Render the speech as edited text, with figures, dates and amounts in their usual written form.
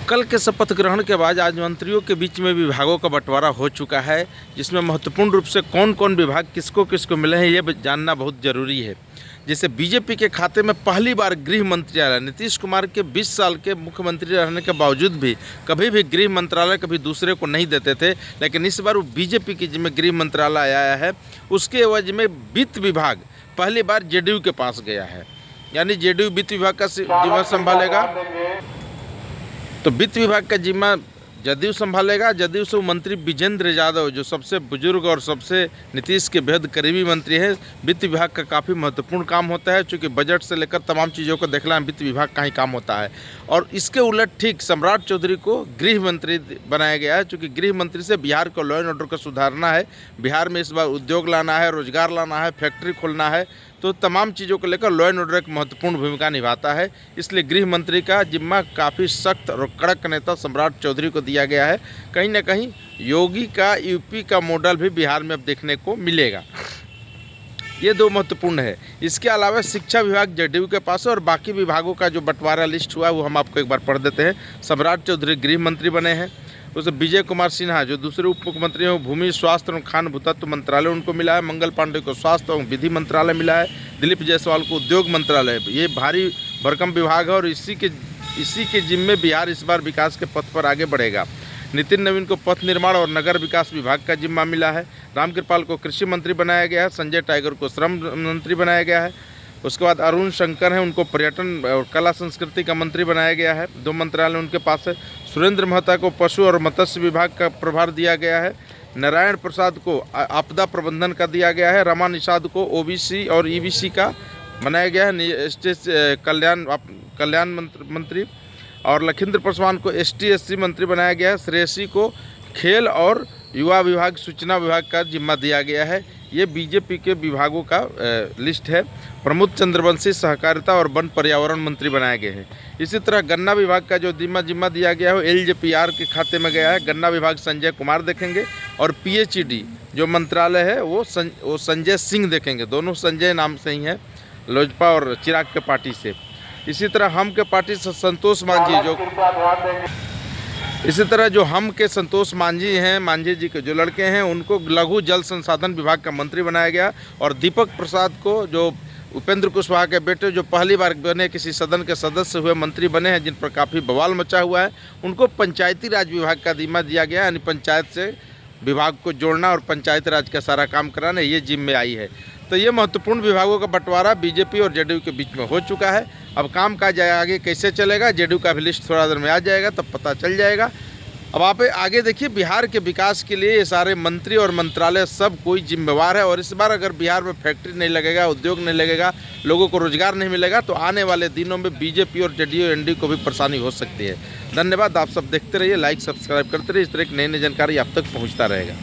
कल के शपथ ग्रहण के बाद आज मंत्रियों के बीच में विभागों का बंटवारा हो चुका है, जिसमें महत्वपूर्ण रूप से कौन कौन विभाग किसको किसको मिले हैं ये जानना बहुत ज़रूरी है। जैसे बीजेपी के खाते में पहली बार गृह मंत्रालय, नीतीश कुमार के 20 साल के मुख्यमंत्री रहने के बावजूद भी कभी भी गृह मंत्रालय कभी दूसरे को नहीं देते थे, लेकिन इस बार वो बीजेपी की जिम्मे गृह मंत्रालय आया है। उसके एवज में वित्त विभाग पहली बार जेडीयू के पास गया है, यानी जेडीयू वित्त विभाग का जिम्मा संभालेगा। तो वित्त विभाग का जिम्मा जदयू संभालेगा। जदयू से मंत्री विजेंद्र यादव, जो सबसे बुजुर्ग और सबसे नीतीश के बेहद करीबी मंत्री हैं, वित्त विभाग का काफ़ी महत्वपूर्ण काम होता है, क्योंकि बजट से लेकर तमाम चीज़ों को देखना वित्त विभाग का ही काम होता है। और इसके उलट ठीक सम्राट चौधरी को गृह मंत्री बनाया गया है, क्योंकि गृह मंत्री से बिहार को लॉ एंड ऑर्डर को सुधारना है, बिहार में इस बार उद्योग लाना है, रोजगार लाना है, फैक्ट्री खोलना है, तो तमाम चीज़ों को लेकर लॉ एंड ऑर्डर एक महत्वपूर्ण भूमिका निभाता है। इसलिए गृह मंत्री का जिम्मा काफ़ी सख्त और कड़क नेता सम्राट चौधरी को दिया गया है। कहीं ना कहीं योगी का यूपी का मॉडल भी बिहार में अब देखने को मिलेगा। ये दो महत्वपूर्ण है। इसके अलावा शिक्षा विभाग जेडीयू के पास है और बाकी विभागों का जो बंटवारा लिस्ट हुआ है वो हम आपको एक बार पढ़ देते हैं। सम्राट चौधरी गृह मंत्री बने हैं। उससे विजय कुमार सिन्हा जो दूसरे उप मुख्यमंत्री हैं, वो भूमि, स्वास्थ्य एवं खान भूतत्व मंत्रालय उनको मिला है। मंगल पांडे को स्वास्थ्य एवं विधि मंत्रालय मिला है। दिलीप जायसवाल को उद्योग मंत्रालय, ये भारी भरकम विभाग है और इसी के जिम्मे बिहार इस बार विकास के पथ पर आगे बढ़ेगा। नितिन नवीन को पथ निर्माण और नगर विकास विभाग का जिम्मा मिला है। रामकृपाल को कृषि मंत्री बनाया गया है। संजय टाइगर को श्रम मंत्री बनाया गया है। उसके बाद अरुण शंकर हैं, उनको पर्यटन और कला संस्कृति का मंत्री बनाया गया है। 2 मंत्रालय उनके पास है। सुरेंद्र महता को पशु और मत्स्य विभाग का प्रभार दिया गया है। नारायण प्रसाद को आपदा प्रबंधन का दिया गया है। रमा निषाद को ओबीसी और ईबीसी का बनाया गया है कल्याण मंत्री। और लखिंद्र पासवान को ST/SC मंत्री बनाया गया है। श्रेयसी को खेल और युवा विभाग, सूचना विभाग का जिम्मा दिया गया है। ये बीजेपी के विभागों का लिस्ट है। प्रमोद चंद्रवंशी सहकारिता और वन पर्यावरण मंत्री बनाए गए हैं। इसी तरह गन्ना विभाग का जो जिम्मा दिया गया है वो LJPR के खाते में गया है। गन्ना विभाग संजय कुमार देखेंगे और PHED जो मंत्रालय है वो संजय सिंह देखेंगे। दोनों संजय नाम से ही हैं, लोजपा और चिराग के पार्टी से। इसी तरह हम के पार्टी से संतोष मांझी हैं, मांझी जी के जो लड़के हैं, उनको लघु जल संसाधन विभाग का मंत्री बनाया गया। और दीपक प्रसाद को, जो उपेंद्र कुशवाहा के बेटे, जो पहली बार बने किसी सदन के सदस्य हुए मंत्री बने हैं, जिन पर काफ़ी बवाल मचा हुआ है, उनको पंचायती राज विभाग का जिम्मा दिया गया, यानी पंचायत से विभाग को जोड़ना और पंचायती राज का सारा काम कराना, ये जिम्मे आई है। तो ये महत्वपूर्ण विभागों का बंटवारा बीजेपी और जेडीयू के बीच में हो चुका है। अब काम काज आगे कैसे चलेगा, जेडीयू का भी लिस्ट थोड़ा देर में आ जाएगा, तब पता चल जाएगा। अब आप आगे देखिए, बिहार के विकास के लिए ये सारे मंत्री और मंत्रालय सब कोई जिम्मेवार है। और इस बार अगर बिहार में फैक्ट्री नहीं लगेगा, उद्योग नहीं लगेगा, लोगों को रोजगार नहीं मिलेगा, तो आने वाले दिनों में बीजेपी और जेडीयू एनडीए को भी परेशानी हो सकती है। धन्यवाद। आप सब देखते रहिए, लाइक सब्सक्राइब करते रहिए। इस तरह की नई जानकारी आप तक पहुँचता रहेगा।